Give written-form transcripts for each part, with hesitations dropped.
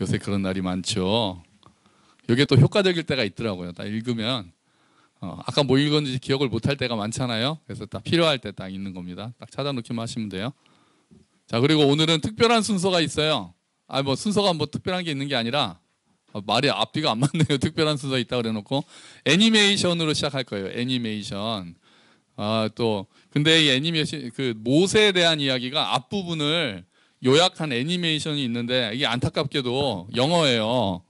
요새 그런 날이 많죠. 이게 또 효과적일 때가 있더라고요. 딱 읽으면 아까 뭐 읽었는지 기억을 못할 때가 많잖아요. 그래서 딱 필요할 때 딱 읽는 겁니다. 딱 찾아놓기만 하시면 돼요. 자, 그리고 오늘은 특별한 순서가 있어요. 뭐 순서가 뭐 특별한 게 있는 게 아니라 말이 앞뒤가 안 맞네요. 특별한 순서 있다 그래놓고 애니메이션으로 시작할 거예요. 애니메이션. 또 근데 이 애니메이션 그 모세에 대한 이야기가 앞부분을 요약한 애니메이션이 있는데 이게 안타깝게도 영어예요.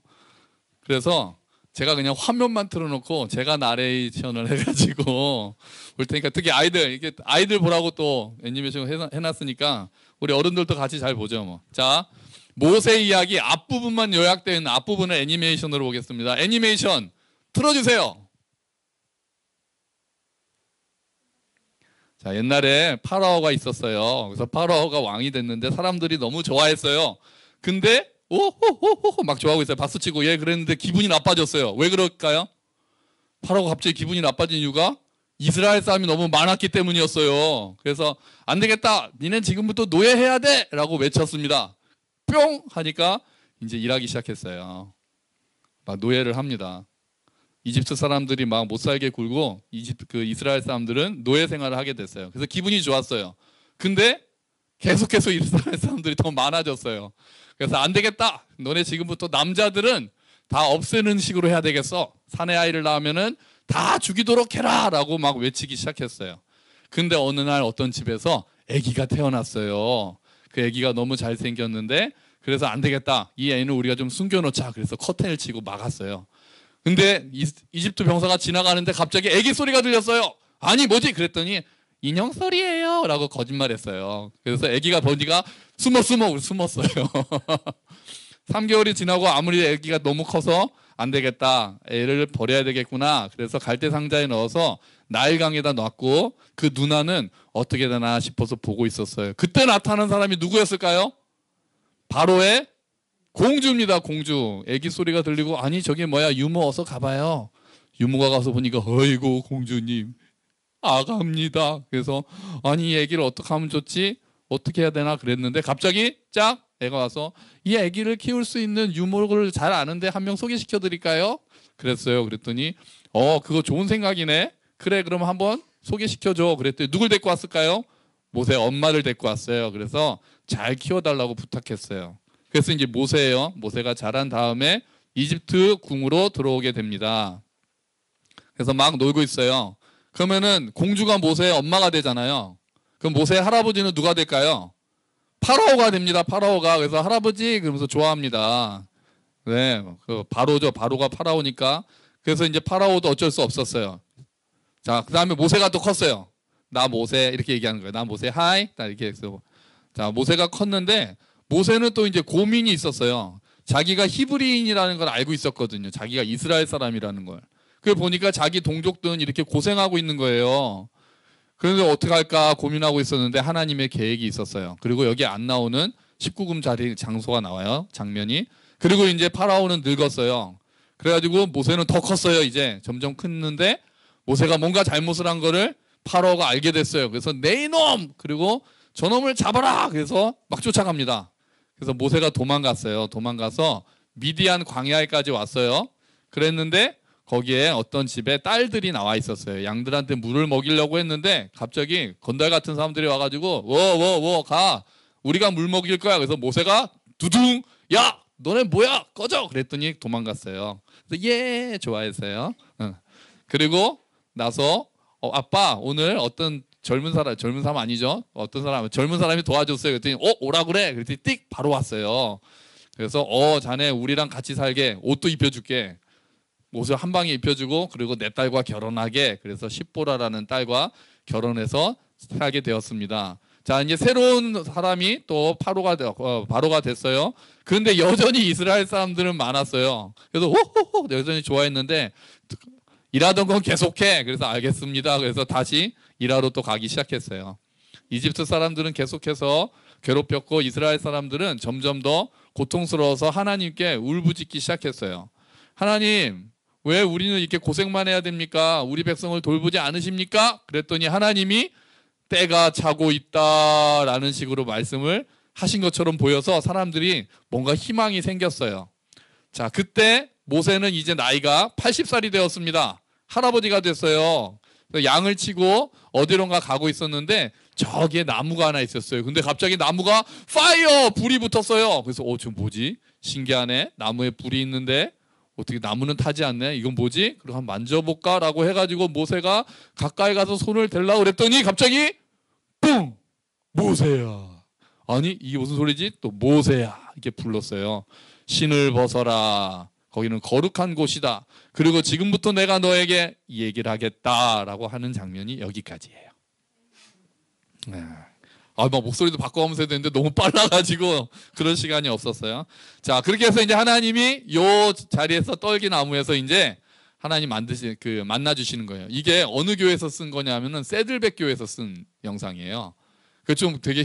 그래서 제가 그냥 화면만 틀어놓고 제가 나레이션을 해가지고 올 테니까 특히 이게 아이들 보라고 또 애니메이션 해놨으니까 우리 어른들도 같이 잘 보죠 뭐. 자, 모세 이야기 앞부분만 요약되어 있는 앞부분을 애니메이션으로 보겠습니다. 애니메이션 틀어주세요. 자, 옛날에 파라오가 있었어요. 그래서 파라오가 왕이 됐는데 사람들이 너무 좋아했어요. 근데 오호호호 막 좋아하고 있어요. 박수치고 예 그랬는데 기분이 나빠졌어요. 왜 그럴까요? 파라오가 갑자기 기분이 나빠진 이유가 이스라엘 사람이 너무 많았기 때문이었어요. 그래서 안 되겠다. 니넨 지금부터 노예해야 돼 라고 외쳤습니다. 뿅 하니까 이제 일하기 시작했어요. 막 노예를 합니다. 이집트 사람들이 막 못 살게 굴고 이스라엘 사람들은 노예 생활을 하게 됐어요. 그래서 기분이 좋았어요. 근데 계속해서 이스라엘 사람들이 더 많아졌어요. 그래서 안 되겠다. 너네 지금부터 남자들은 다 없애는 식으로 해야 되겠어. 사내 아이를 낳으면은 다 죽이도록 해라 라고 막 외치기 시작했어요. 근데 어느 날 어떤 집에서 아기가 태어났어요. 그 아기가 너무 잘생겼는데 그래서 안 되겠다. 이 애는 우리가 좀 숨겨놓자. 그래서 커튼을 치고 막았어요. 근데 이집트 병사가 지나가는데 갑자기 애기 소리가 들렸어요. 아니 뭐지? 그랬더니 인형 소리예요 라고 거짓말했어요. 그래서 애기가 보니까 숨었어요. 3개월이 지나고 아무리 애기가 너무 커서 안 되겠다. 애를 버려야 되겠구나. 그래서 갈대 상자에 넣어서 나일강에다 놨고 그 누나는 어떻게 되나 싶어서 보고 있었어요. 그때 나타난 사람이 누구였을까요? 바로의 공주입니다. 공주. 애기 소리가 들리고 아니 저게 뭐야 유모 어서 가봐요. 유모가 가서 보니까 어이구 공주님 아가입니다. 그래서 아니 이 애기를 어떻게 하면 좋지? 어떻게 해야 되나 그랬는데 갑자기 짝 애가 와서 이 애기를 키울 수 있는 유모를 잘 아는데 한 명 소개시켜 드릴까요? 그랬어요. 그랬더니 그거 좋은 생각이네. 그래 그럼 한번 소개시켜 줘. 그랬더니 누굴 데리고 왔을까요? 모세 엄마를 데리고 왔어요. 그래서 잘 키워달라고 부탁했어요. 그래서 이제 모세예요. 모세가 자란 다음에 이집트 궁으로 들어오게 됩니다. 그래서 막 놀고 있어요. 그러면은 공주가 모세의 엄마가 되잖아요. 그럼 모세의 할아버지는 누가 될까요? 파라오가 됩니다. 파라오가. 그래서 할아버지 그러면서 좋아합니다. 네, 그 바로죠. 바로가 파라오니까. 그래서 이제 파라오도 어쩔 수 없었어요. 자, 그 다음에 모세가 또 컸어요. 나 모세 이렇게 얘기하는 거예요. 나 모세 하이. 딱 이렇게 해서 자 모세가 컸는데 모세는 또 이제 고민이 있었어요. 자기가 히브리인이라는 걸 알고 있었거든요. 자기가 이스라엘 사람이라는 걸. 그걸 보니까 자기 동족들은 이렇게 고생하고 있는 거예요. 그래서 어떻게 할까 고민하고 있었는데 하나님의 계획이 있었어요. 그리고 여기 안 나오는 19금 자리 장소가 나와요. 장면이. 그리고 이제 파라오는 늙었어요. 그래가지고 모세는 더 컸어요. 이제 점점 컸는데 모세가 뭔가 잘못을 한 거를 파라오가 알게 됐어요. 그래서 내 이놈! 그리고 저놈을 잡아라! 그래서 막 쫓아갑니다. 그래서 모세가 도망갔어요. 도망가서 미디안 광야에까지 왔어요. 그랬는데 거기에 어떤 집에 딸들이 나와 있었어요. 양들한테 물을 먹이려고 했는데 갑자기 건달 같은 사람들이 와가지고 워 가. 우리가 물 먹일 거야. 그래서 모세가 두둥 야 너네 뭐야 꺼져. 그랬더니 도망갔어요. 그래서 예 좋아했어요. 그리고 나서 아빠 오늘 어떤 젊은 사람 아니죠? 어떤 사람 젊은 사람이 도와줬어요. 그랬더니 오라 그래. 그랬더니 띡 바로 왔어요. 그래서 자네 우리랑 같이 살게 옷도 입혀줄게. 옷을 한 방에 입혀주고 그리고 내 딸과 결혼하게. 그래서 십보라라는 딸과 결혼해서 살게 되었습니다. 자 이제 새로운 사람이 또 바로가 됐어요. 그런데 여전히 이스라엘 사람들은 많았어요. 그래서 호호호 여전히 좋아했는데 일하던 건 계속해. 그래서 알겠습니다. 그래서 다시 일하러 또 가기 시작했어요. 이집트 사람들은 계속해서 괴롭혔고 이스라엘 사람들은 점점 더 고통스러워서 하나님께 울부짖기 시작했어요. 하나님 왜 우리는 이렇게 고생만 해야 됩니까? 우리 백성을 돌보지 않으십니까? 그랬더니 하나님이 때가 차고 있다라는 식으로 말씀을 하신 것처럼 보여서 사람들이 뭔가 희망이 생겼어요. 자, 그때 모세는 이제 나이가 80살이 되었습니다. 할아버지가 됐어요. 양을 치고 어디론가 가고 있었는데 저기에 나무가 하나 있었어요. 근데 갑자기 나무가 파이어! 불이 붙었어요. 그래서 저 뭐지? 신기하네. 나무에 불이 있는데 어떻게 나무는 타지 않네. 이건 뭐지? 그럼 한번 만져볼까? 라고 해가지고 모세가 가까이 가서 손을 대려고 그랬더니 갑자기 뿡! 모세야. 아니 이게 무슨 소리지? 또 모세야. 이렇게 불렀어요. 신을 벗어라. 거기는 거룩한 곳이다. 그리고 지금부터 내가 너에게 이 얘기를 하겠다라고 하는 장면이 여기까지예요. 막 목소리도 바꿔가면서 해야 되는데 너무 빨라가지고 그런 시간이 없었어요. 자, 그렇게 해서 이제 하나님이 요 자리에서 떨기나무에서 이제 하나님 만나주시는 거예요. 이게 어느 교회에서 쓴 거냐면은 세들백 교회에서 쓴 영상이에요. 그 좀 되게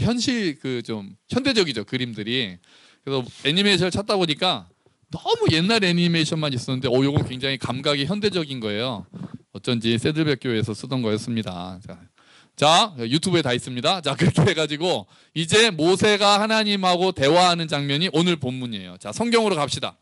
좀 현대적이죠, 그림들이. 그래서 애니메이션을 찾다 보니까 너무 옛날 애니메이션만 있었는데 요건 굉장히 감각이 현대적인 거예요. 어쩐지 세들백 교회에서 쓰던 거였습니다. 자, 유튜브에 다 있습니다. 자, 그렇게 해가지고 이제 모세가 하나님하고 대화하는 장면이 오늘 본문이에요. 자, 성경으로 갑시다.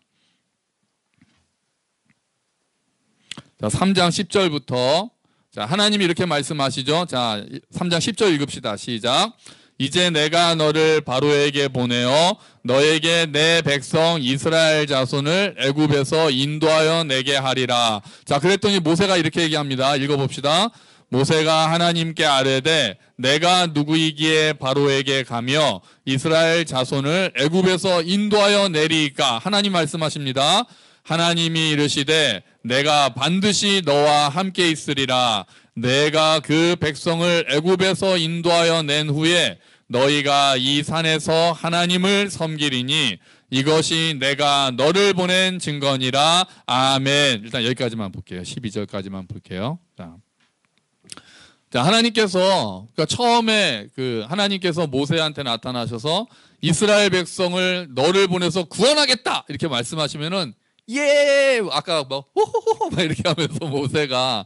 자, 3장 10절부터 자, 하나님이 이렇게 말씀하시죠. 자, 3장 10절 읽읍시다. 시작. 이제 내가 너를 바로에게 보내어 너에게 내 백성 이스라엘 자손을 애굽에서 인도하여 내게 하리라. 자, 그랬더니 모세가 이렇게 얘기합니다. 읽어봅시다. 모세가 하나님께 아뢰되 내가 누구이기에 바로에게 가며 이스라엘 자손을 애굽에서 인도하여 내리이까. 하나님 말씀하십니다. 하나님이 이르시되 내가 반드시 너와 함께 있으리라. 내가 그 백성을 애굽에서 인도하여 낸 후에 너희가 이 산에서 하나님을 섬기리니 이것이 내가 너를 보낸 증거니라. 아멘. 일단 여기까지만 볼게요. 12절까지만 볼게요. 자, 하나님께서 그러니까 처음에 하나님께서 모세한테 나타나셔서 이스라엘 백성을 너를 보내서 구원하겠다 이렇게 말씀하시면은 예 아까 호호호 막 이렇게 하면서 모세가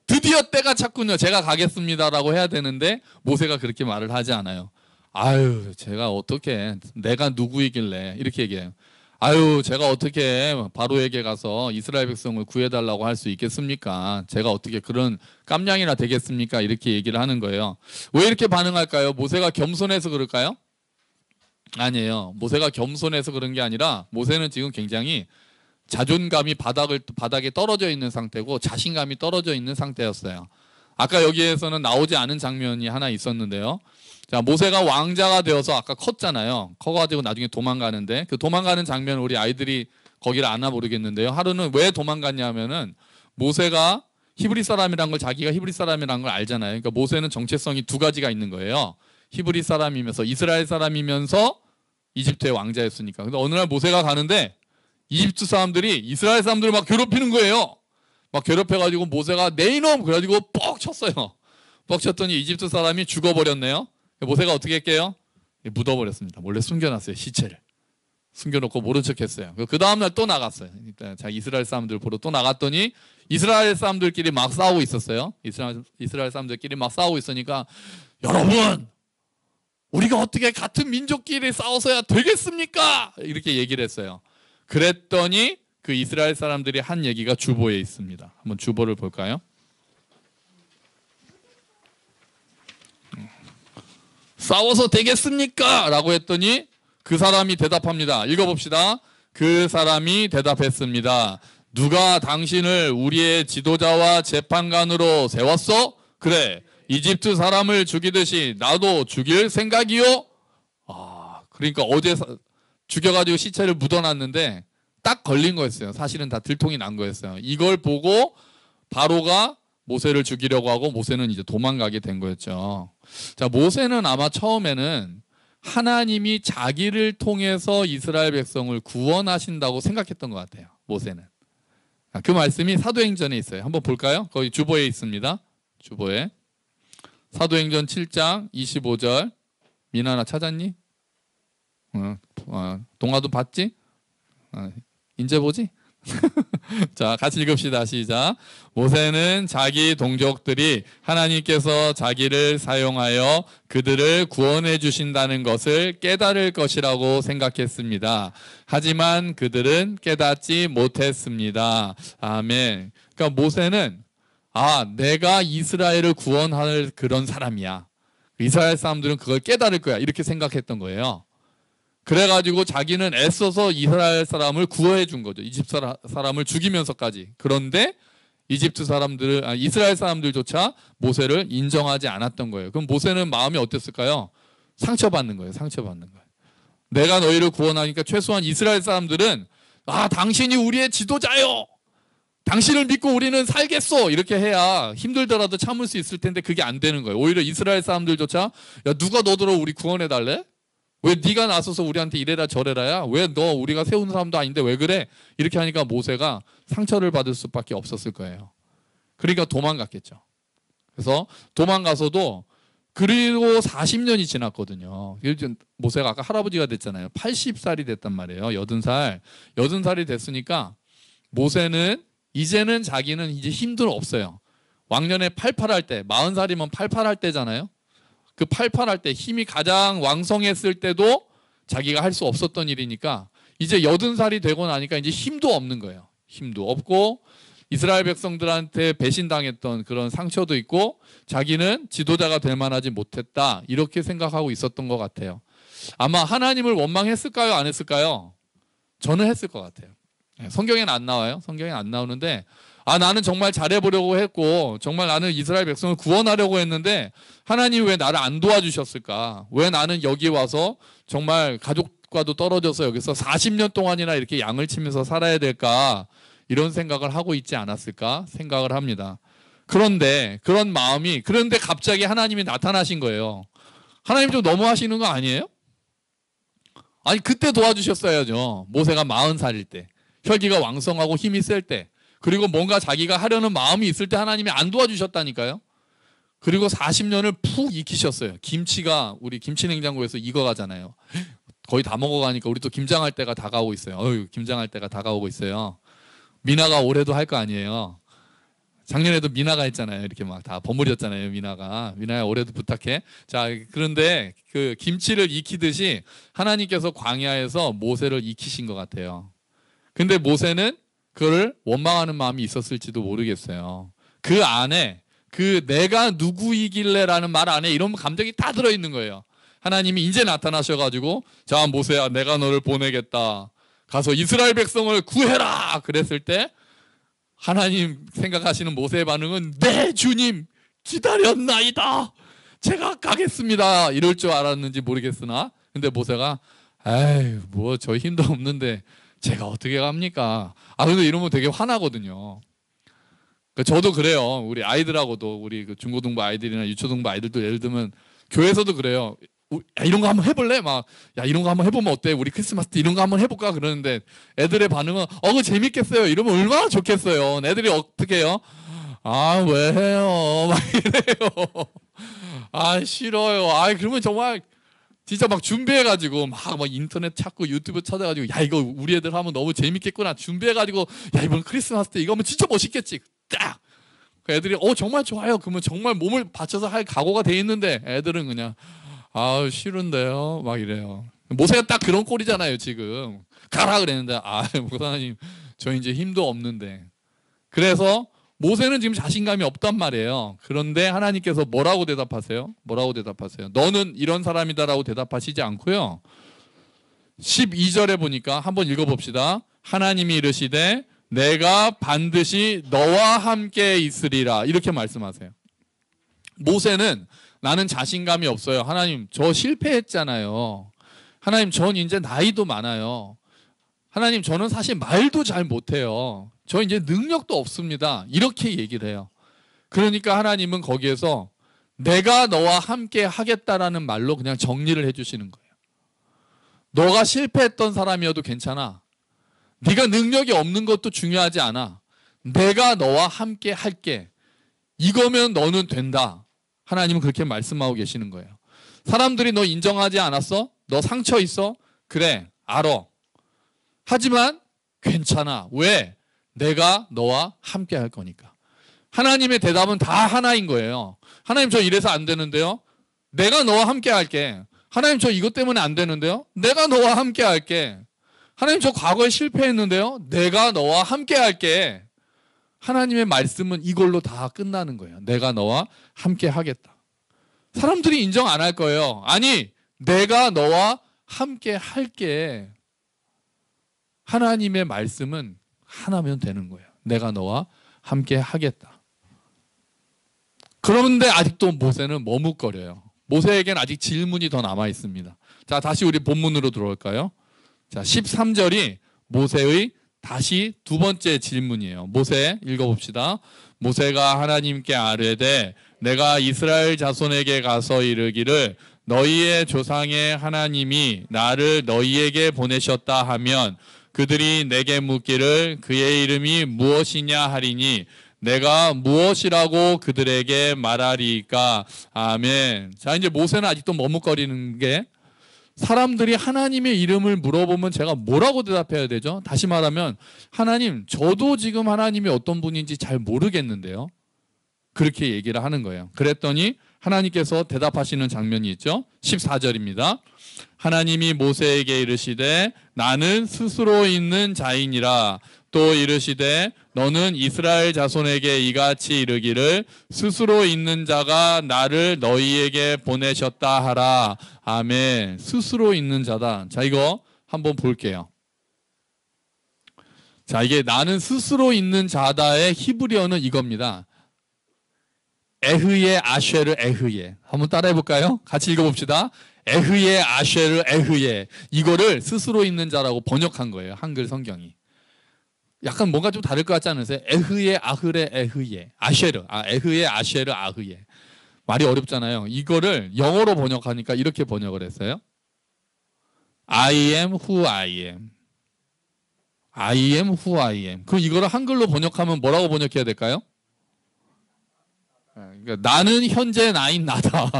드디어 때가 찼군요. 제가 가겠습니다라고 해야 되는데 모세가 그렇게 말을 하지 않아요. 아유 제가 어떻게 내가 누구이길래 이렇게 얘기해요. 아유 제가 어떻게 바로에게 가서 이스라엘 백성을 구해달라고 할 수 있겠습니까? 제가 어떻게 그런 깜냥이나 되겠습니까? 이렇게 얘기를 하는 거예요. 왜 이렇게 반응할까요? 모세가 겸손해서 그럴까요? 아니에요. 모세가 겸손해서 그런 게 아니라 모세는 지금 굉장히 자존감이 바닥에 떨어져 있는 상태고 자신감이 떨어져 있는 상태였어요. 아까 여기에서는 나오지 않은 장면이 하나 있었는데요. 자, 모세가 왕자가 되어서 아까 컸잖아요. 커가지고 나중에 도망가는데 그 도망가는 장면 우리 아이들이 거기를 아나 모르겠는데요. 하루는 왜 도망갔냐면은 모세가 히브리 사람이란 걸 자기가 히브리 사람이란 걸 알잖아요. 그러니까 모세는 정체성이 두 가지가 있는 거예요. 히브리 사람이면서 이스라엘 사람이면서 이집트의 왕자였으니까. 근데 어느 날 모세가 가는데 이집트 사람들이 이스라엘 사람들을 막 괴롭히는 거예요. 막 괴롭혀가지고 모세가 내 이놈 그래가지고 뻑 쳤어요. 뻑 쳤더니 이집트 사람이 죽어버렸네요. 모세가 어떻게 했게요? 묻어버렸습니다. 몰래 숨겨놨어요. 시체를. 숨겨놓고 모른 척했어요. 그 다음날 또 나갔어요. 자기 이스라엘 사람들 보러 또 나갔더니 이스라엘 사람들끼리 막 싸우고 있었어요. 이스라엘 사람들끼리 막 싸우고 있으니까 여러분 우리가 어떻게 같은 민족끼리 싸워서야 되겠습니까? 이렇게 얘기를 했어요. 그랬더니 그 이스라엘 사람들이 한 얘기가 주보에 있습니다. 한번 주보를 볼까요? 싸워서 되겠습니까? 라고 했더니 그 사람이 대답합니다. 읽어봅시다. 그 사람이 대답했습니다. 누가 당신을 우리의 지도자와 재판관으로 세웠어? 그래, 이집트 사람을 죽이듯이 나도 죽일 생각이요? 그러니까 어제 죽여가지고 시체를 묻어놨는데 딱 걸린 거였어요. 사실은 다 들통이 난 거였어요. 이걸 보고 바로가 모세를 죽이려고 하고 모세는 이제 도망가게 된 거였죠. 자, 모세는 아마 처음에는 하나님이 자기를 통해서 이스라엘 백성을 구원하신다고 생각했던 것 같아요. 모세는. 그 말씀이 사도행전에 있어요. 한번 볼까요? 거기 주보에 있습니다. 주보에. 사도행전 7장 25절. 민아나 찾았니? 동화도 봤지? 이제 보지? 자, 같이 읽읍시다. 시작. 모세는 자기 동족들이 하나님께서 자기를 사용하여 그들을 구원해 주신다는 것을 깨달을 것이라고 생각했습니다. 하지만 그들은 깨닫지 못했습니다. 아멘. 그러니까 모세는 내가 이스라엘을 구원할 그런 사람이야. 이스라엘 사람들은 그걸 깨달을 거야. 이렇게 생각했던 거예요. 그래가지고 자기는 애써서 이스라엘 사람을 구원해 준 거죠. 이집트 사람을 죽이면서까지. 그런데 이스라엘 사람들조차 모세를 인정하지 않았던 거예요. 그럼 모세는 마음이 어땠을까요? 상처받는 거예요. 상처받는 거예요. 내가 너희를 구원하니까 최소한 이스라엘 사람들은 당신이 우리의 지도자요. 당신을 믿고 우리는 살겠어. 이렇게 해야 힘들더라도 참을 수 있을 텐데 그게 안 되는 거예요. 오히려 이스라엘 사람들조차 누가 너더러 우리 구원해 달래? 왜 네가 나서서 우리한테 이래라 저래라야? 왜 너 우리가 세운 사람도 아닌데 왜 그래? 이렇게 하니까 모세가 상처를 받을 수밖에 없었을 거예요. 그러니까 도망갔겠죠. 그래서 도망가서도 그리고 40년이 지났거든요. 모세가 아까 할아버지가 됐잖아요. 80살이 됐단 말이에요. 80살이 됐으니까 모세는 이제는 자기는 이제 힘도 없어요. 왕년에 88할 때, 40살이면 88할 때잖아요. 그 88할 때 힘이 가장 왕성했을 때도 자기가 할 수 없었던 일이니까 이제 80살이 되고 나니까 이제 힘도 없는 거예요. 힘도 없고 이스라엘 백성들한테 배신당했던 그런 상처도 있고 자기는 지도자가 될 만하지 못했다. 이렇게 생각하고 있었던 것 같아요. 아마 하나님을 원망했을까요? 안 했을까요? 저는 했을 것 같아요. 성경에는 안 나와요. 성경에 안 나오는데 나는 정말 잘해보려고 했고 정말 나는 이스라엘 백성을 구원하려고 했는데 하나님이 왜 나를 안 도와주셨을까? 왜 나는 여기 와서 정말 가족과도 떨어져서 여기서 40년 동안이나 이렇게 양을 치면서 살아야 될까? 이런 생각을 하고 있지 않았을까 생각을 합니다. 그런데 그런데 갑자기 하나님이 나타나신 거예요. 하나님 좀 너무하시는 거 아니에요? 아니 그때 도와주셨어야죠. 모세가 40살일 때 혈기가 왕성하고 힘이 셀 때 그리고 뭔가 자기가 하려는 마음이 있을 때 하나님이 안 도와주셨다니까요. 그리고 40년을 푹 익히셨어요. 김치가 우리 김치냉장고에서 익어가잖아요. 거의 다 먹어가니까 우리 또 김장할 때가 다가오고 있어요. 김장할 때가 다가오고 있어요. 미나가 올해도 할 거 아니에요. 작년에도 미나가 했잖아요. 이렇게 막 다 버무렸잖아요. 미나야 올해도 부탁해. 자, 그런데 그 김치를 익히듯이 하나님께서 광야에서 모세를 익히신 것 같아요. 근데 모세는 그걸 원망하는 마음이 있었을지도 모르겠어요. 그 안에 내가 누구이길래라는 말 안에 이런 감정이 다 들어있는 거예요. 하나님이 이제 나타나셔가지고 자 모세야 내가 너를 보내겠다. 가서 이스라엘 백성을 구해라. 그랬을 때 하나님 생각하시는 모세의 반응은 네 주님 기다렸나이다. 제가 가겠습니다. 이럴 줄 알았는지 모르겠으나 근데 모세가 뭐 저 힘도 없는데 제가 어떻게 갑니까? 근데 이러면 되게 화나거든요. 저도 그래요. 우리 아이들하고도 우리 그 중고등부 아이들이나 유초등부 아이들도 예를 들면 교회에서도 그래요. 야, 이런 거 한번 해볼래? 이런 거 한번 해보면 어때? 우리 크리스마스 때 이런 거 한번 해볼까? 그러는데 애들의 반응은 그거 재밌겠어요. 이러면 얼마나 좋겠어요. 애들이 어떻게 해요? 왜 해요? 막 이래요. 싫어요. 그러면 정말 진짜 막 준비해가지고 막 인터넷 찾고 유튜브 찾아가지고 야 이거 우리 애들 하면 너무 재밌겠구나 준비해가지고 야 이번 크리스마스 때 이거 하면 진짜 멋있겠지 딱 애들이 정말 좋아요. 그러면 정말 몸을 바쳐서 할 각오가 돼 있는데 애들은 그냥 싫은데요 막 이래요. 모세가 딱 그런 꼴이잖아요. 지금 가라 그랬는데 목사님 저 이제 힘도 없는데. 그래서 모세는 지금 자신감이 없단 말이에요. 그런데 하나님께서 뭐라고 대답하세요? 너는 이런 사람이다라고 대답하시지 않고요. 12절에 보니까 한번 읽어봅시다. 하나님이 이르시되 내가 반드시 너와 함께 있으리라 이렇게 말씀하세요. 모세는 나는 자신감이 없어요. 하나님 저 실패했잖아요. 하나님 전 이제 나이도 많아요. 하나님 저는 사실 말도 잘 못해요. 저 이제 능력도 없습니다. 이렇게 얘기를 해요. 그러니까 하나님은 거기에서 내가 너와 함께 하겠다라는 말로 그냥 정리를 해주시는 거예요. 너가 실패했던 사람이어도 괜찮아. 네가 능력이 없는 것도 중요하지 않아. 내가 너와 함께 할게. 이거면 너는 된다. 하나님은 그렇게 말씀하고 계시는 거예요. 사람들이 너 인정하지 않았어? 너 상처 있어? 그래, 알아. 하지만 괜찮아. 왜? 내가 너와 함께 할 거니까. 하나님의 대답은 다 하나인 거예요. 하나님 저 이래서 안 되는데요. 내가 너와 함께 할게. 하나님 저 이것 때문에 안 되는데요. 내가 너와 함께 할게. 하나님 저 과거에 실패했는데요. 내가 너와 함께 할게. 하나님의 말씀은 이걸로 다 끝나는 거예요. 내가 너와 함께 하겠다. 사람들이 인정 안 할 거예요. 아니, 내가 너와 함께 할게. 하나님의 말씀은 하나면 되는 거예요. 내가 너와 함께 하겠다. 그런데 아직도 모세는 머뭇거려요. 모세에겐 아직 질문이 더 남아 있습니다. 자, 다시 우리 본문으로 들어올까요? 자, 13절이 모세의 다시 두 번째 질문이에요. 모세 읽어봅시다. 모세가 하나님께 아뢰되 내가 이스라엘 자손에게 가서 이르기를 너희의 조상의 하나님이 나를 너희에게 보내셨다 하면 그들이 내게 묻기를 그의 이름이 무엇이냐 하리니 내가 무엇이라고 그들에게 말하리까. 아멘. 자, 이제 모세는 아직도 머뭇거리는 게 사람들이 하나님의 이름을 물어보면 제가 뭐라고 대답해야 되죠? 다시 말하면 하나님, 저도 지금 하나님이 어떤 분인지 잘 모르겠는데요. 그렇게 얘기를 하는 거예요. 그랬더니 하나님께서 대답하시는 장면이 있죠. 14절입니다. 하나님이 모세에게 이르시되 나는 스스로 있는 자이니라. 또 이르시되 너는 이스라엘 자손에게 이같이 이르기를 스스로 있는 자가 나를 너희에게 보내셨다 하라. 아멘. 스스로 있는 자다. 자, 이거 한번 볼게요. 자, 이게 나는 스스로 있는 자다의 히브리어는 이겁니다. 에흐예 아쉐르 에흐예. 한번 따라해 볼까요? 같이 읽어봅시다. 에흐예 아쉐르 에흐예. 이거를 스스로 있는 자라고 번역한 거예요. 한글 성경이. 약간 뭔가 좀 다를 것 같지 않으세요? 에흐예 아흐레 에흐예. 아쉐르. 에흐예 아쉐르 아흐예. 말이 어렵잖아요. 이거를 영어로 번역하니까 이렇게 번역을 했어요. I am who I am. I am who I am. 그럼 이거를 한글로 번역하면 뭐라고 번역해야 될까요? 그러니까 나는 현재 나인 나다.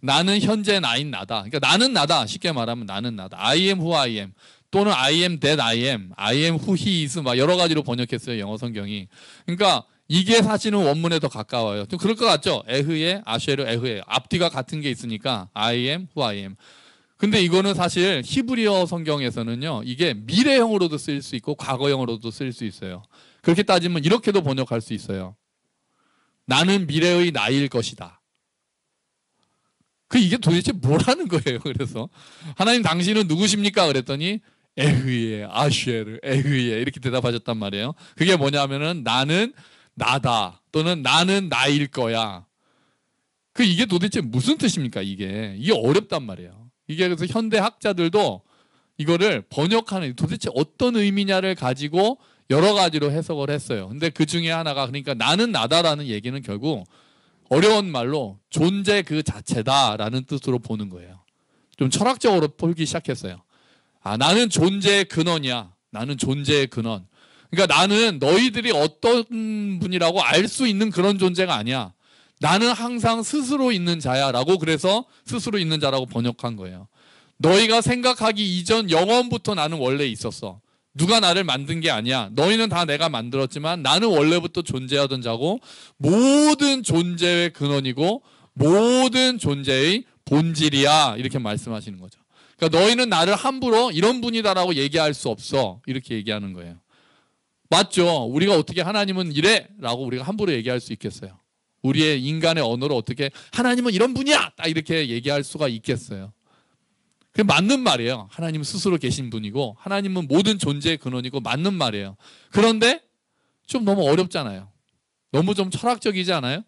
나는 현재 나인 나다. 그러니까 나는 나다. 쉽게 말하면 나는 나다. I am who I am. 또는 I am that I am. I am who he is. 막 여러 가지로 번역했어요. 영어 성경이. 그러니까 이게 사실은 원문에 더 가까워요. 좀 그럴 것 같죠? 에흐에 아쉐르 에흐에. 앞뒤가 같은 게 있으니까 I am who I am. 근데 이거는 사실 히브리어 성경에서는요. 이게 미래형으로도 쓰일 수 있고 과거형으로도 쓰일 수 있어요. 그렇게 따지면 이렇게도 번역할 수 있어요. 나는 미래의 나일 것이다. 이게 도대체 뭐라는 거예요. 그래서 하나님 당신은 누구십니까? 그랬더니 에흐예 아쉐르 에흐예 이렇게 대답하셨단 말이에요. 그게 뭐냐면은 나는 나다 또는 나는 나일 거야. 이게 도대체 무슨 뜻입니까? 이게 어렵단 말이에요. 이게 그래서 현대 학자들도 이거를 번역하는 도대체 어떤 의미냐를 가지고 여러 가지로 해석을 했어요. 근데 그 중에 하나가 그러니까 나는 나다라는 얘기는 결국 어려운 말로 존재 그 자체다라는 뜻으로 보는 거예요. 좀 철학적으로 보기 시작했어요. 나는 존재의 근원이야. 나는 존재의 근원. 그러니까 나는 너희들이 어떤 분이라고 알 수 있는 그런 존재가 아니야. 나는 항상 스스로 있는 자야 라고 그래서 스스로 있는 자라고 번역한 거예요. 너희가 생각하기 이전 영원부터 나는 원래 있었어. 누가 나를 만든 게 아니야. 너희는 다 내가 만들었지만 나는 원래부터 존재하던 자고 모든 존재의 근원이고 모든 존재의 본질이야. 이렇게 말씀하시는 거죠. 그러니까 너희는 나를 함부로 이런 분이다라고 얘기할 수 없어. 이렇게 얘기하는 거예요. 맞죠? 우리가 어떻게 하나님은 이래? 라고 우리가 함부로 얘기할 수 있겠어요? 우리의 인간의 언어로 어떻게 하나님은 이런 분이야! 딱 이렇게 얘기할 수가 있겠어요? 그게 맞는 말이에요. 하나님은 스스로 계신 분이고 하나님은 모든 존재의 근원이고 맞는 말이에요. 그런데 좀 너무 어렵잖아요. 너무 좀 철학적이지 않아요?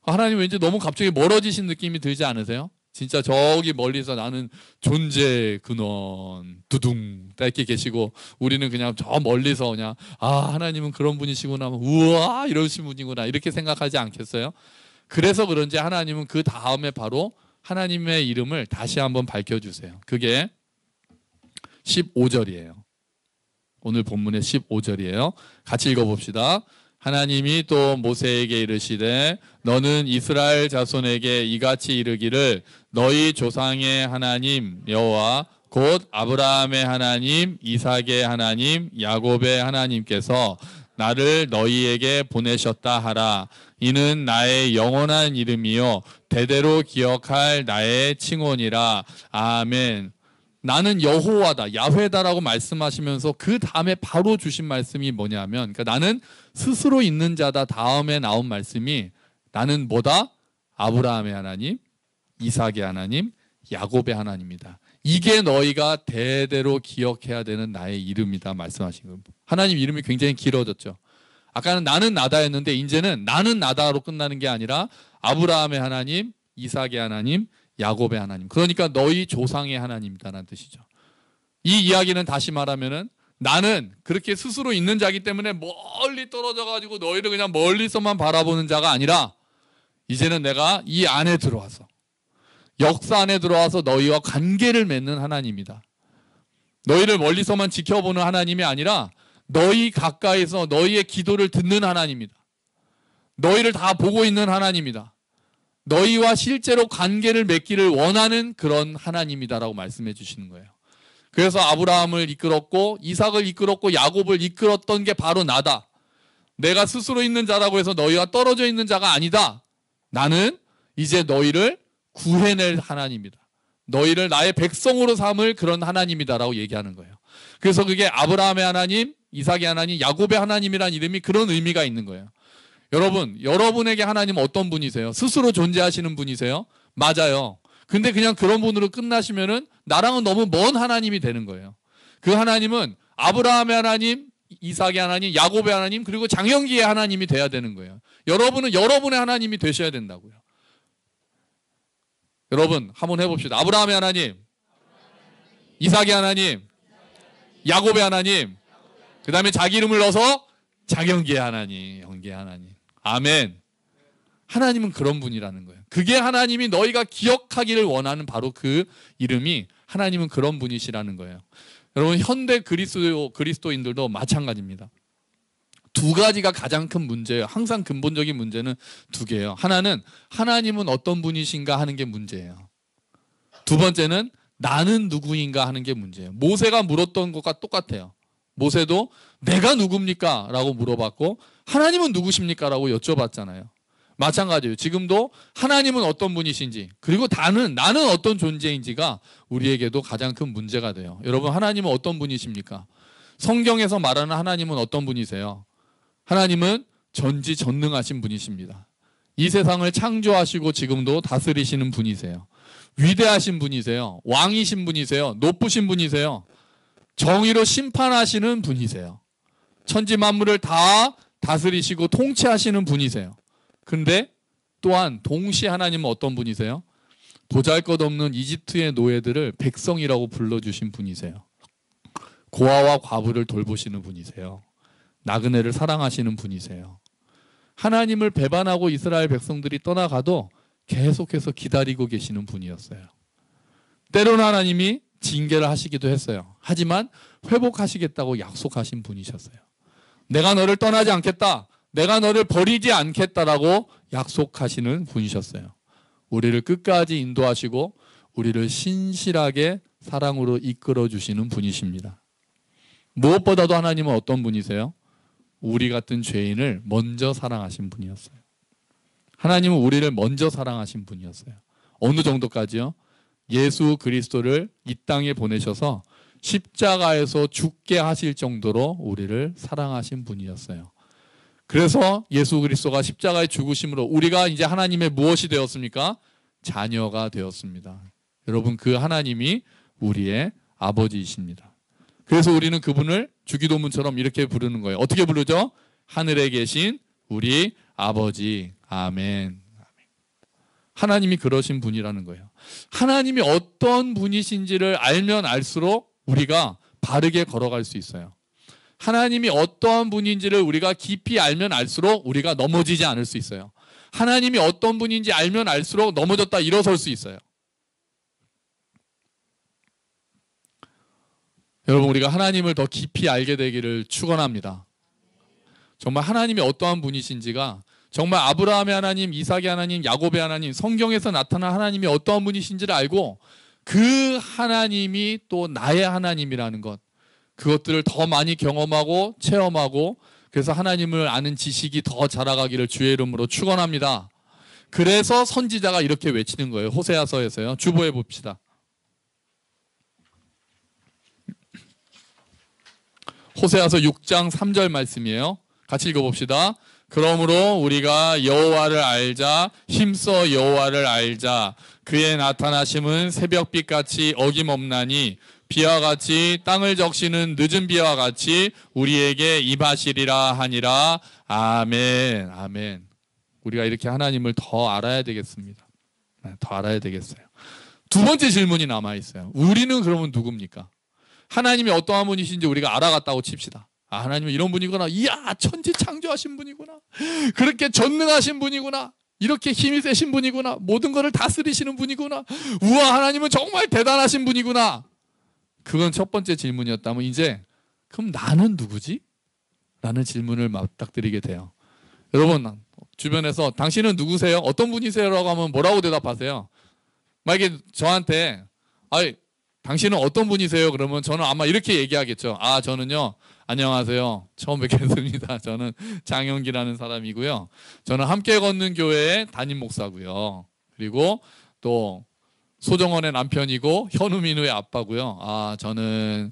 하나님 왠지 너무 갑자기 멀어지신 느낌이 들지 않으세요? 진짜 저기 멀리서 나는 존재의 근원 두둥 딱 이렇게 계시고 우리는 그냥 저 멀리서 그냥 하나님은 그런 분이시구나 우와 이러신 분이구나 이렇게 생각하지 않겠어요? 그래서 그런지 하나님은 그 다음에 바로 하나님의 이름을 다시 한번 밝혀주세요. 그게 15절이에요. 오늘 본문의 15절이에요. 같이 읽어봅시다. 하나님이 또 모세에게 이르시되 너는 이스라엘 자손에게 이같이 이르기를 너희 조상의 하나님 여호와 곧 아브라함의 하나님, 이삭의 하나님, 야곱의 하나님께서 나를 너희에게 보내셨다 하라. 이는 나의 영원한 이름이요 대대로 기억할 나의 칭언이라. 아멘. 나는 여호와다, 야훼다라고 말씀하시면서 그 다음에 바로 주신 말씀이 뭐냐면, 그러니까 나는 스스로 있는 자다 다음에 나온 말씀이 나는 뭐다? 아브라함의 하나님, 이삭의 하나님, 야곱의 하나님이다. 이게 너희가 대대로 기억해야 되는 나의 이름이다 말씀하신 겁니다. 하나님 이름이 굉장히 길어졌죠. 아까는 나는 나다였는데 이제는 나는 나다로 끝나는 게 아니라 아브라함의 하나님, 이삭의 하나님, 야곱의 하나님. 그러니까 너희 조상의 하나님이다라는 뜻이죠. 이 이야기는 다시 말하면은 나는 그렇게 스스로 있는 자기 때문에 멀리 떨어져 가지고 너희를 그냥 멀리서만 바라보는 자가 아니라 이제는 내가 이 안에 들어와서 역사 안에 들어와서 너희와 관계를 맺는 하나님이다. 너희를 멀리서만 지켜보는 하나님이 아니라 너희 가까이서 너희의 기도를 듣는 하나님이다. 너희를 다 보고 있는 하나님이다. 너희와 실제로 관계를 맺기를 원하는 그런 하나님이다라고 말씀해 주시는 거예요. 그래서 아브라함을 이끌었고 이삭을 이끌었고 야곱을 이끌었던 게 바로 나다. 내가 스스로 있는 자라고 해서 너희와 떨어져 있는 자가 아니다. 나는 이제 너희를 구해낼 하나님이다. 너희를 나의 백성으로 삼을 그런 하나님이다라고 얘기하는 거예요. 그래서 그게 아브라함의 하나님, 이삭의 하나님, 야곱의 하나님이라는 이름이 그런 의미가 있는 거예요. 여러분, 여러분에게 하나님은 어떤 분이세요? 스스로 존재하시는 분이세요? 맞아요. 근데 그냥 그런 분으로 끝나시면은 나랑은 너무 먼 하나님이 되는 거예요. 그 하나님은 아브라함의 하나님, 이삭의 하나님, 야곱의 하나님, 그리고 장영기의 하나님이 돼야 되는 거예요. 여러분은 여러분의 하나님이 되셔야 된다고요. 여러분 한번 해봅시다. 아브라함의 하나님, 이삭의 하나님, 야곱의 하나님, 그 다음에 자기 이름을 넣어서 장영기의 하나님, 영기의 하나님. 아멘. 하나님은 그런 분이라는 거예요. 그게 하나님이 너희가 기억하기를 원하는 바로 그 이름이 하나님은 그런 분이시라는 거예요. 여러분 현대 그리스도인들도 마찬가지입니다. 두 가지가 가장 큰 문제예요. 항상 근본적인 문제는 두 개예요. 하나는 하나님은 어떤 분이신가 하는 게 문제예요. 두 번째는 나는 누구인가 하는 게 문제예요. 모세가 물었던 것과 똑같아요. 모세도 내가 누굽니까? 라고 물어봤고 하나님은 누구십니까? 라고 여쭤봤잖아요. 마찬가지예요. 지금도 하나님은 어떤 분이신지 그리고 나는 어떤 존재인지가 우리에게도 가장 큰 문제가 돼요. 여러분 하나님은 어떤 분이십니까? 성경에서 말하는 하나님은 어떤 분이세요? 하나님은 전지전능하신 분이십니다. 이 세상을 창조하시고 지금도 다스리시는 분이세요. 위대하신 분이세요. 왕이신 분이세요. 높으신 분이세요. 정의로 심판하시는 분이세요. 천지 만물을 다 다스리시고 통치하시는 분이세요. 근데 또한 동시에 하나님은 어떤 분이세요? 보잘것없는 이집트의 노예들을 백성이라고 불러주신 분이세요. 고아와 과부를 돌보시는 분이세요. 나그네를 사랑하시는 분이세요. 하나님을 배반하고 이스라엘 백성들이 떠나가도 계속해서 기다리고 계시는 분이었어요. 때로는 하나님이 징계를 하시기도 했어요. 하지만 회복하시겠다고 약속하신 분이셨어요. 내가 너를 떠나지 않겠다. 내가 너를 버리지 않겠다라고 약속하시는 분이셨어요. 우리를 끝까지 인도하시고 우리를 신실하게 사랑으로 이끌어 주시는 분이십니다. 무엇보다도 하나님은 어떤 분이세요? 우리 같은 죄인을 먼저 사랑하신 분이었어요. 하나님은 우리를 먼저 사랑하신 분이었어요. 어느 정도까지요? 예수 그리스도를 이 땅에 보내셔서 십자가에서 죽게 하실 정도로 우리를 사랑하신 분이었어요. 그래서 예수 그리스도가 십자가에 죽으심으로 우리가 이제 하나님의 무엇이 되었습니까? 자녀가 되었습니다. 여러분 그 하나님이 우리의 아버지이십니다. 그래서 우리는 그분을 주기도문처럼 이렇게 부르는 거예요. 어떻게 부르죠? 하늘에 계신 우리 아버지. 아멘. 하나님이 그러신 분이라는 거예요. 하나님이 어떤 분이신지를 알면 알수록 우리가 바르게 걸어갈 수 있어요. 하나님이 어떠한 분인지를 우리가 깊이 알면 알수록 우리가 넘어지지 않을 수 있어요. 하나님이 어떤 분인지 알면 알수록 넘어졌다 일어설 수 있어요. 여러분 우리가 하나님을 더 깊이 알게 되기를 축원합니다. 정말 하나님이 어떠한 분이신지가 정말 아브라함의 하나님, 이삭의 하나님, 야곱의 하나님, 성경에서 나타난 하나님이 어떠한 분이신지를 알고 그 하나님이 또 나의 하나님이라는 것, 그것들을 더 많이 경험하고 체험하고, 그래서 하나님을 아는 지식이 더 자라가기를 주의 이름으로 축원합니다. 그래서 선지자가 이렇게 외치는 거예요. 호세아서에서요. 주보해 봅시다. 호세아서 6장 3절 말씀이에요. 같이 읽어봅시다. 그러므로 우리가 여호와를 알자, 힘써 여호와를 알자. 그의 나타나심은 새벽빛같이 어김없나니 비와 같이 땅을 적시는 늦은 비와 같이 우리에게 임하시리라 하니라. 아멘. 아멘. 우리가 이렇게 하나님을 더 알아야 되겠습니다. 더 알아야 되겠어요. 두 번째 질문이 남아있어요. 우리는 그러면 누굽니까? 하나님이 어떠한 분이신지 우리가 알아갔다고 칩시다. 아, 하나님은 이런 분이구나. 이야, 천지 창조하신 분이구나. 그렇게 전능하신 분이구나. 이렇게 힘이 세신 분이구나. 모든 것을 다스리시는 분이구나. 우와, 하나님은 정말 대단하신 분이구나. 그건 첫 번째 질문이었다면 이제 그럼 나는 누구지? 라는 질문을 맞닥뜨리게 돼요. 여러분 주변에서 당신은 누구세요? 어떤 분이세요? 라고 하면 뭐라고 대답하세요? 만약에 저한테 당신은 어떤 분이세요? 그러면 저는 아마 이렇게 얘기하겠죠. 아, 저는요, 안녕하세요, 처음 뵙겠습니다. 저는 장영기라는 사람이고요. 저는 함께 걷는 교회의 담임 목사고요. 그리고 또 소정원의 남편이고 현우민우의 아빠고요. 아, 저는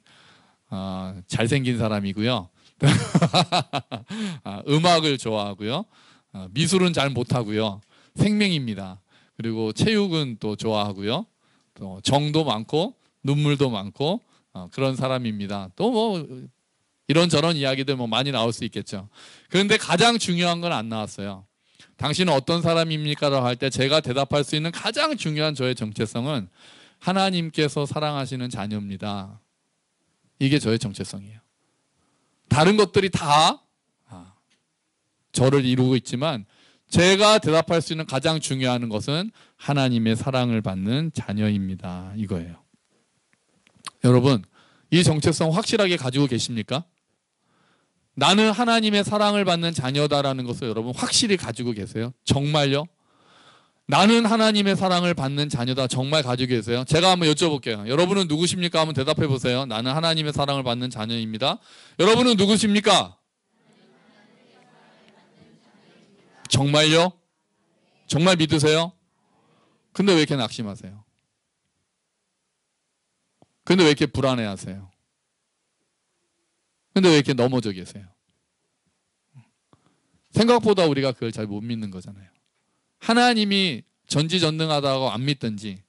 잘생긴 사람이고요. 음악을 좋아하고요. 미술은 잘 못하고요. 생명입니다. 그리고 체육은 또 좋아하고요. 또 정도 많고 눈물도 많고 그런 사람입니다. 또 뭐 이런저런 이야기들 뭐 많이 나올 수 있겠죠. 그런데 가장 중요한 건 안 나왔어요. 당신은 어떤 사람입니까? 라고 할 때 제가 대답할 수 있는 가장 중요한 저의 정체성은 하나님께서 사랑하시는 자녀입니다. 이게 저의 정체성이에요. 다른 것들이 다 저를 이루고 있지만 제가 대답할 수 있는 가장 중요한 것은 하나님의 사랑을 받는 자녀입니다. 이거예요. 여러분, 이 정체성 확실하게 가지고 계십니까? 나는 하나님의 사랑을 받는 자녀다라는 것을 여러분 확실히 가지고 계세요? 정말요? 나는 하나님의 사랑을 받는 자녀다 정말 가지고 계세요? 제가 한번 여쭤볼게요. 여러분은 누구십니까? 한번 대답해 보세요. 나는 하나님의 사랑을 받는 자녀입니다. 여러분은 누구십니까? 정말요? 정말 믿으세요? 근데 왜 이렇게 낙심하세요? 근데 왜 이렇게 불안해하세요? 근데 왜 이렇게 넘어져 계세요? 생각보다 우리가 그걸 잘 못 믿는 거잖아요. 하나님이 전지전능하다고 안 믿든지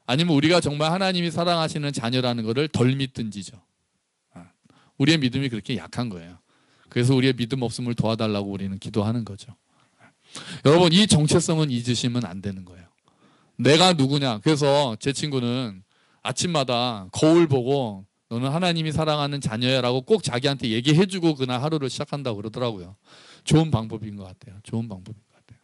아니면 우리가 정말 하나님이 사랑하시는 자녀라는 것을 덜 믿든지죠. 우리의 믿음이 그렇게 약한 거예요. 그래서 우리의 믿음 없음을 도와달라고 우리는 기도하는 거죠. 여러분, 이 정체성은 잊으시면 안 되는 거예요. 내가 누구냐. 그래서 제 친구는 아침마다 거울 보고 너는 하나님이 사랑하는 자녀야 라고 꼭 자기한테 얘기해주고 그날 하루를 시작한다고 그러더라고요. 좋은 방법인 것 같아요. 좋은 방법인 것 같아요.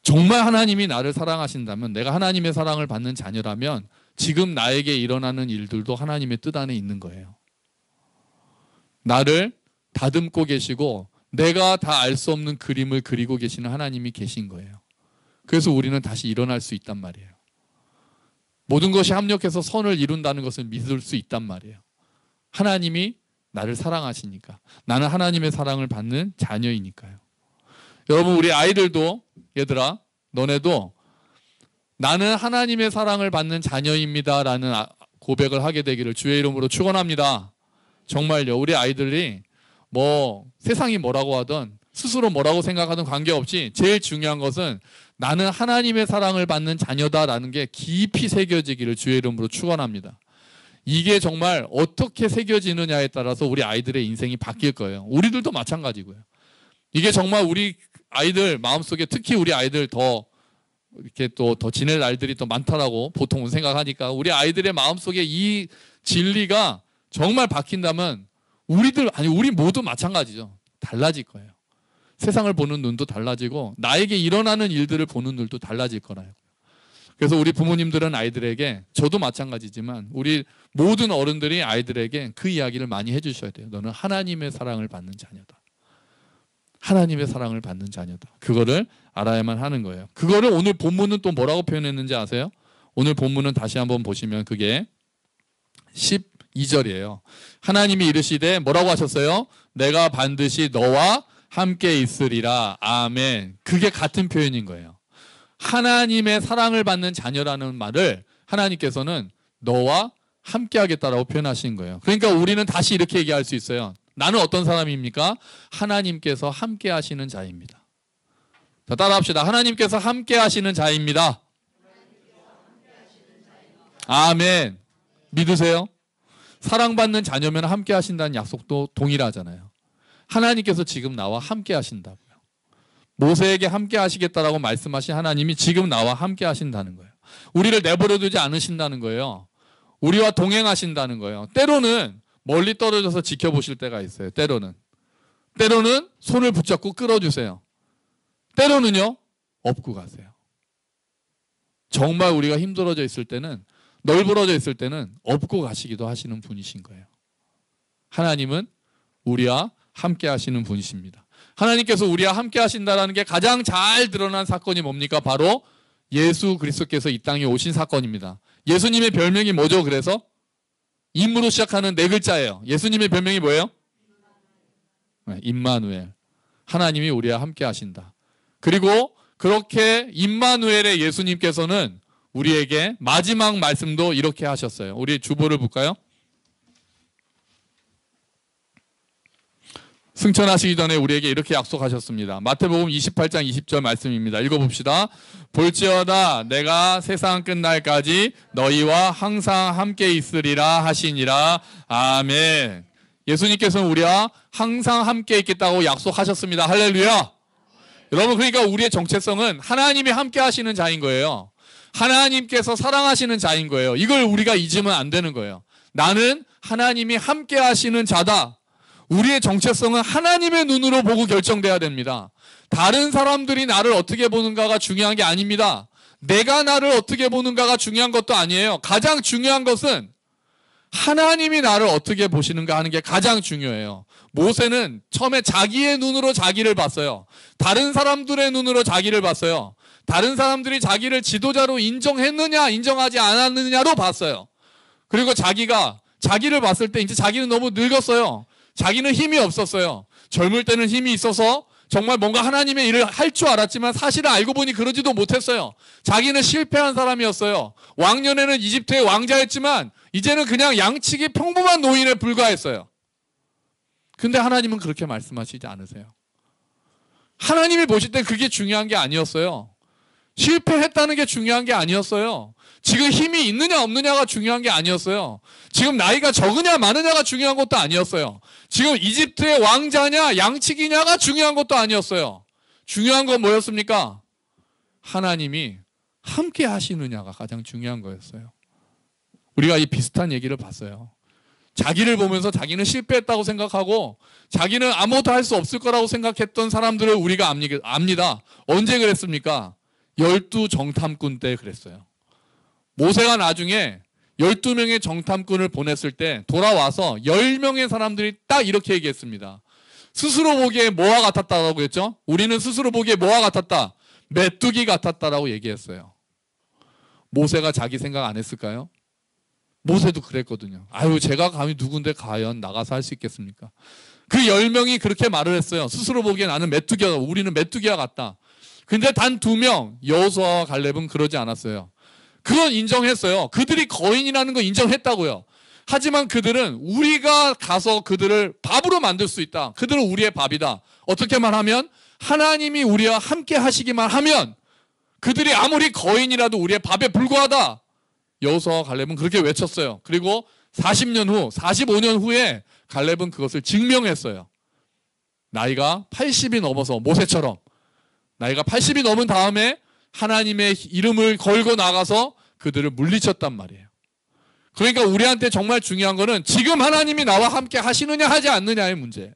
정말 하나님이 나를 사랑하신다면, 내가 하나님의 사랑을 받는 자녀라면 지금 나에게 일어나는 일들도 하나님의 뜻 안에 있는 거예요. 나를 다듬고 계시고 내가 다 알 수 없는 그림을 그리고 계시는 하나님이 계신 거예요. 그래서 우리는 다시 일어날 수 있단 말이에요. 모든 것이 합력해서 선을 이룬다는 것을 믿을 수 있단 말이에요. 하나님이 나를 사랑하시니까. 나는 하나님의 사랑을 받는 자녀이니까요. 여러분, 우리 아이들도, 얘들아, 너네도 나는 하나님의 사랑을 받는 자녀입니다 라는 고백을 하게 되기를 주의 이름으로 축원합니다. 정말요. 우리 아이들이 뭐 세상이 뭐라고 하든 스스로 뭐라고 생각하든 관계없이 제일 중요한 것은 나는 하나님의 사랑을 받는 자녀다라는 게 깊이 새겨지기를 주의 이름으로 축원합니다. 이게 정말 어떻게 새겨지느냐에 따라서 우리 아이들의 인생이 바뀔 거예요. 우리들도 마찬가지고요. 이게 정말 우리 아이들 마음속에, 특히 우리 아이들 더 이렇게 또 더 지낼 날들이 더 많다라고 보통은 생각하니까 우리 아이들의 마음속에 이 진리가 정말 박힌다면 우리 모두 마찬가지죠. 달라질 거예요. 세상을 보는 눈도 달라지고 나에게 일어나는 일들을 보는 눈도 달라질 거라요. 그래서 우리 부모님들은 아이들에게, 저도 마찬가지지만 우리 모든 어른들이 아이들에게 그 이야기를 많이 해주셔야 돼요. 너는 하나님의 사랑을 받는 자녀다. 하나님의 사랑을 받는 자녀다. 그거를 알아야만 하는 거예요. 그거를 오늘 본문은 또 뭐라고 표현했는지 아세요? 오늘 본문은 다시 한번 보시면 그게 12절이에요. 하나님이 이르시되 뭐라고 하셨어요? 내가 반드시 너와 함께 있으리라. 아멘. 그게 같은 표현인 거예요. 하나님의 사랑을 받는 자녀라는 말을 하나님께서는 너와 함께 하겠다라고 표현하신 거예요. 그러니까 우리는 다시 이렇게 얘기할 수 있어요. 나는 어떤 사람입니까? 하나님께서 함께 하시는 자입니다. 자, 따라합시다. 하나님께서 함께 하시는 자입니다. 아멘. 믿으세요? 사랑받는 자녀면 함께 하신다는 약속도 동일하잖아요. 하나님께서 지금 나와 함께 하신다고요. 모세에게 함께 하시겠다라고 말씀하신 하나님이 지금 나와 함께 하신다는 거예요. 우리를 내버려 두지 않으신다는 거예요. 우리와 동행하신다는 거예요. 때로는 멀리 떨어져서 지켜보실 때가 있어요. 때로는 손을 붙잡고 끌어주세요. 때로는요, 업고 가세요. 정말 우리가 힘들어져 있을 때는, 널브러져 있을 때는 업고 가시기도 하시는 분이신 거예요. 하나님은 우리와 함께 하시는 분이십니다. 하나님께서 우리와 함께 하신다는 게 가장 잘 드러난 사건이 뭡니까? 바로 예수 그리스도께서 이 땅에 오신 사건입니다. 예수님의 별명이 뭐죠? 그래서 임으로 시작하는 네 글자예요. 예수님의 별명이 뭐예요? 임마누엘. 하나님이 우리와 함께 하신다. 그리고 그렇게 임마누엘의 예수님께서는 우리에게 마지막 말씀도 이렇게 하셨어요. 우리 주보를 볼까요? 승천하시기 전에 우리에게 이렇게 약속하셨습니다. 마태복음 28장 20절 말씀입니다. 읽어봅시다. 볼지어다 내가 세상 끝날까지 너희와 항상 함께 있으리라 하시니라. 아멘. 예수님께서는 우리와 항상 함께 있겠다고 약속하셨습니다. 할렐루야. 여러분, 그러니까 우리의 정체성은 하나님이 함께 하시는 자인 거예요. 하나님께서 사랑하시는 자인 거예요. 이걸 우리가 잊으면 안 되는 거예요. 나는 하나님이 함께 하시는 자다. 우리의 정체성은 하나님의 눈으로 보고 결정돼야 됩니다. 다른 사람들이 나를 어떻게 보는가가 중요한 게 아닙니다. 내가 나를 어떻게 보는가가 중요한 것도 아니에요. 가장 중요한 것은 하나님이 나를 어떻게 보시는가 하는 게 가장 중요해요. 모세는 처음에 자기의 눈으로 자기를 봤어요. 다른 사람들의 눈으로 자기를 봤어요. 다른 사람들이 자기를 지도자로 인정했느냐 인정하지 않았느냐로 봤어요. 그리고 자기를 봤을 때 이제 자기는 너무 늙었어요. 자기는 힘이 없었어요. 젊을 때는 힘이 있어서 정말 뭔가 하나님의 일을 할 줄 알았지만 사실은 알고 보니 그러지도 못했어요. 자기는 실패한 사람이었어요. 왕년에는 이집트의 왕자였지만 이제는 그냥 양치기 평범한 노인에 불과했어요. 근데 하나님은 그렇게 말씀하시지 않으세요. 하나님이 보실 때 그게 중요한 게 아니었어요. 실패했다는 게 중요한 게 아니었어요. 지금 힘이 있느냐 없느냐가 중요한 게 아니었어요. 지금 나이가 적으냐 많으냐가 중요한 것도 아니었어요. 지금 이집트의 왕자냐 양치기냐가 중요한 것도 아니었어요. 중요한 건 뭐였습니까? 하나님이 함께 하시느냐가 가장 중요한 거였어요. 우리가 이 비슷한 얘기를 봤어요. 자기를 보면서 자기는 실패했다고 생각하고 자기는 아무것도 할 수 없을 거라고 생각했던 사람들을 우리가 압니다. 언제 그랬습니까? 12 정탐꾼 때 그랬어요. 모세가 나중에 12명의 정탐꾼을 보냈을 때 돌아와서 10명의 사람들이 딱 이렇게 얘기했습니다. 스스로 보기에 뭐와 같았다라고 했죠? 우리는 스스로 보기에 뭐와 같았다? 메뚜기 같았다라고 얘기했어요. 모세가 자기 생각 안 했을까요? 모세도 그랬거든요. 아유, 제가 감히 누군데 과연 나가서 할 수 있겠습니까? 그 10명이 그렇게 말을 했어요. 스스로 보기에 우리는 메뚜기와 같다. 근데 단 2명, 여호수아와 갈렙은 그러지 않았어요. 그건 인정했어요. 그들이 거인이라는 거 인정했다고요. 하지만 그들은 우리가 가서 그들을 밥으로 만들 수 있다. 그들은 우리의 밥이다. 어떻게만 하면 하나님이 우리와 함께 하시기만 하면 그들이 아무리 거인이라도 우리의 밥에 불과하다. 여호수아와 갈렙은 그렇게 외쳤어요. 그리고 45년 후에 갈렙은 그것을 증명했어요. 나이가 80이 넘어서 모세처럼 나이가 80이 넘은 다음에 하나님의 이름을 걸고 나가서 그들을 물리쳤단 말이에요. 그러니까 우리한테 정말 중요한 거는 지금 하나님이 나와 함께 하시느냐 하지 않느냐의 문제예요.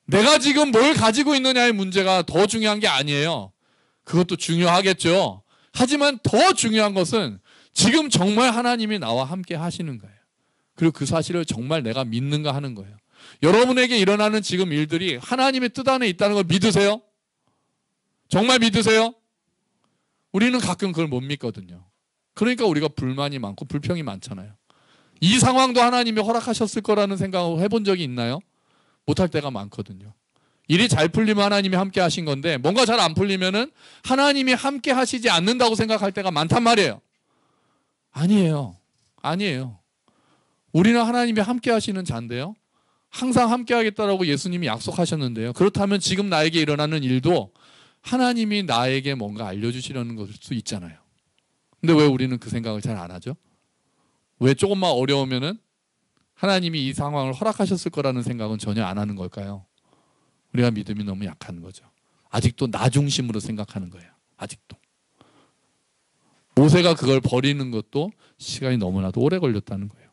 내가 지금 뭘 가지고 있느냐의 문제가 더 중요한 게 아니에요. 그것도 중요하겠죠. 하지만 더 중요한 것은 지금 정말 하나님이 나와 함께 하시는 거예요. 그리고 그 사실을 정말 내가 믿는가 하는 거예요. 여러분에게 일어나는 지금 일들이 하나님의 뜻 안에 있다는 걸 믿으세요? 정말 믿으세요? 우리는 가끔 그걸 못 믿거든요. 그러니까 우리가 불만이 많고 불평이 많잖아요. 이 상황도 하나님이 허락하셨을 거라는 생각을 해본 적이 있나요? 못할 때가 많거든요. 일이 잘 풀리면 하나님이 함께 하신 건데 뭔가 잘 안 풀리면은 하나님이 함께 하시지 않는다고 생각할 때가 많단 말이에요. 아니에요. 아니에요. 우리는 하나님이 함께 하시는 자인데요. 항상 함께 하겠다라고 예수님이 약속하셨는데요. 그렇다면 지금 나에게 일어나는 일도 하나님이 나에게 뭔가 알려주시려는 것일 수 있잖아요. 근데 왜 우리는 그 생각을 잘 안 하죠? 왜 조금만 어려우면은 하나님이 이 상황을 허락하셨을 거라는 생각은 전혀 안 하는 걸까요? 우리가 믿음이 너무 약한 거죠. 아직도 나 중심으로 생각하는 거예요. 아직도. 모세가 그걸 버리는 것도 시간이 너무나도 오래 걸렸다는 거예요.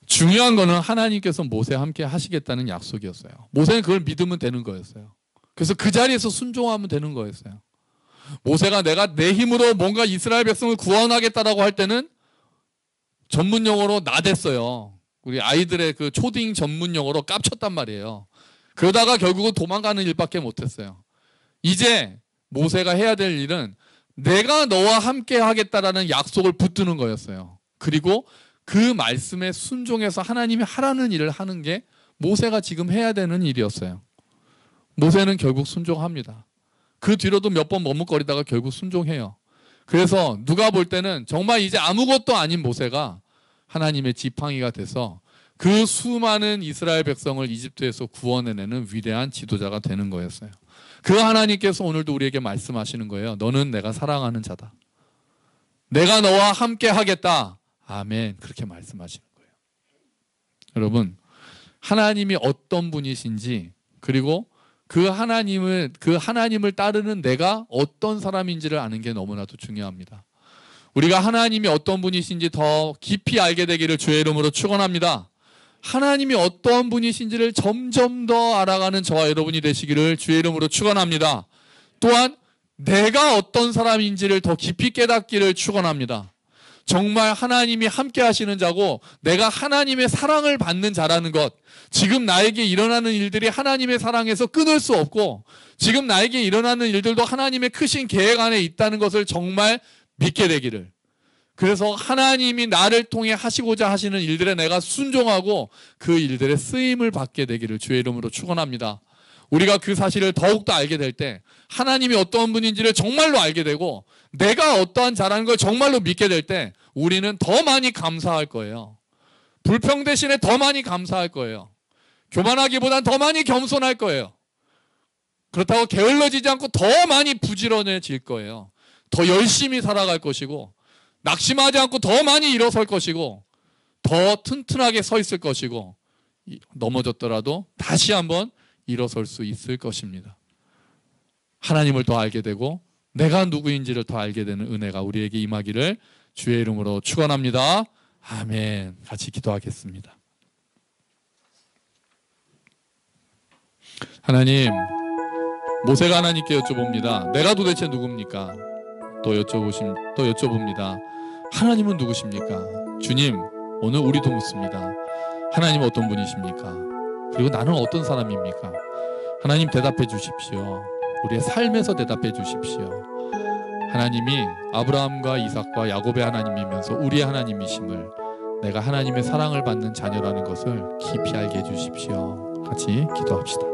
중요한 거는 하나님께서 모세와 함께 하시겠다는 약속이었어요. 모세는 그걸 믿으면 되는 거였어요. 그래서 그 자리에서 순종하면 되는 거였어요. 모세가 내가 내 힘으로 뭔가 이스라엘 백성을 구원하겠다라고 할 때는 전문 용어로 나댔어요. 우리 아이들의 그 초딩 전문 용어로 깝쳤단 말이에요. 그러다가 결국은 도망가는 일밖에 못했어요. 이제 모세가 해야 될 일은 내가 너와 함께 하겠다라는 약속을 붙드는 거였어요. 그리고 그 말씀에 순종해서 하나님이 하라는 일을 하는 게 모세가 지금 해야 되는 일이었어요. 모세는 결국 순종합니다. 그 뒤로도 몇 번 머뭇거리다가 결국 순종해요. 그래서 누가 볼 때는 정말 이제 아무것도 아닌 모세가 하나님의 지팡이가 돼서 그 수많은 이스라엘 백성을 이집트에서 구원해내는 위대한 지도자가 되는 거였어요. 그 하나님께서 오늘도 우리에게 말씀하시는 거예요. 너는 내가 사랑하는 자다. 내가 너와 함께 하겠다. 아멘. 그렇게 말씀하시는 거예요. 여러분, 하나님이 어떤 분이신지, 그리고 그 하나님을 따르는 내가 어떤 사람인지를 아는 게 너무나도 중요합니다. 우리가 하나님이 어떤 분이신지 더 깊이 알게 되기를 주의 이름으로 축원합니다. 하나님이 어떤 분이신지를 점점 더 알아가는 저와 여러분이 되시기를 주의 이름으로 축원합니다. 또한 내가 어떤 사람인지를 더 깊이 깨닫기를 축원합니다. 정말 하나님이 함께 하시는 자고 내가 하나님의 사랑을 받는 자라는 것, 지금 나에게 일어나는 일들이 하나님의 사랑에서 끊을 수 없고 지금 나에게 일어나는 일들도 하나님의 크신 계획 안에 있다는 것을 정말 믿게 되기를, 그래서 하나님이 나를 통해 하시고자 하시는 일들에 내가 순종하고 그 일들의 쓰임을 받게 되기를 주의 이름으로 축원합니다. 우리가 그 사실을 더욱더 알게 될 때 하나님이 어떠한 분인지를 정말로 알게 되고 내가 어떠한 자라는 걸 정말로 믿게 될 때 우리는 더 많이 감사할 거예요. 불평 대신에 더 많이 감사할 거예요. 교만하기보단 더 많이 겸손할 거예요. 그렇다고 게을러지지 않고 더 많이 부지런해질 거예요. 더 열심히 살아갈 것이고 낙심하지 않고 더 많이 일어설 것이고 더 튼튼하게 서 있을 것이고 넘어졌더라도 다시 한번 일어설 수 있을 것입니다. 하나님을 더 알게 되고 내가 누구인지를 더 알게 되는 은혜가 우리에게 임하기를 주의 이름으로 축원합니다. 아멘. 같이 기도하겠습니다. 하나님, 모세가 하나님께 여쭤봅니다. 내가 도대체 누굽니까? 또 여쭤봅니다. 하나님은 누구십니까? 주님, 오늘 우리도 묻습니다. 하나님은 어떤 분이십니까? 그리고 나는 어떤 사람입니까? 하나님 대답해 주십시오. 우리의 삶에서 대답해 주십시오. 하나님이 아브라함과 이삭과 야곱의 하나님이면서 우리의 하나님이심을, 내가 하나님의 사랑을 받는 자녀라는 것을 깊이 알게 해주십시오. 같이 기도합시다.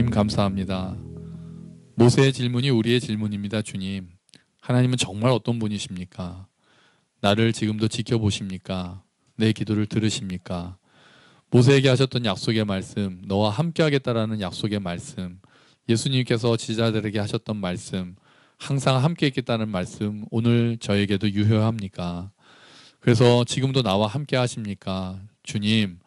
하나님 감사합니다. 모세의 질문이 우리의 질문입니다. 주님, 하나님은 정말 어떤 분이십니까? 나를 지금도 지켜보십니까? 내 기도를 들으십니까? 모세에게 하셨던 약속의 말씀, 너와 함께 하겠다라는 약속의 말씀, 예수님께서 지자들에게 하셨던 말씀, 항상 함께 있겠다는 말씀, 오늘 저에게도 유효합니까? 그래서 지금도 나와 함께 하십니까? 주님,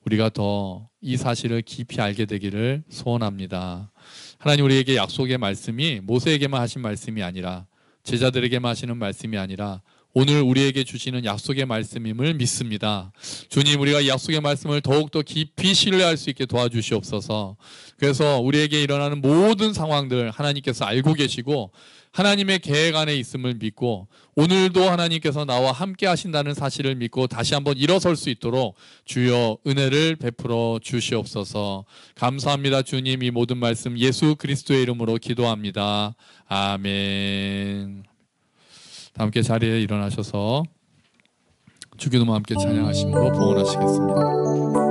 우리가 더 이 사실을 깊이 알게 되기를 소원합니다. 하나님, 우리에게 약속의 말씀이 모세에게만 하신 말씀이 아니라, 제자들에게만 하시는 말씀이 아니라 오늘 우리에게 주시는 약속의 말씀임을 믿습니다. 주님, 우리가 이 약속의 말씀을 더욱더 깊이 신뢰할 수 있게 도와주시옵소서. 그래서 우리에게 일어나는 모든 상황들 하나님께서 알고 계시고 하나님의 계획 안에 있음을 믿고, 오늘도 하나님께서 나와 함께 하신다는 사실을 믿고 다시 한번 일어설 수 있도록 주여 은혜를 베풀어 주시옵소서. 감사합니다. 주님, 이 모든 말씀 예수 그리스도의 이름으로 기도합니다. 아멘. 다 함께 자리에 일어나셔서 주기도문 함께 찬양하심으로 봉헌하시겠습니다.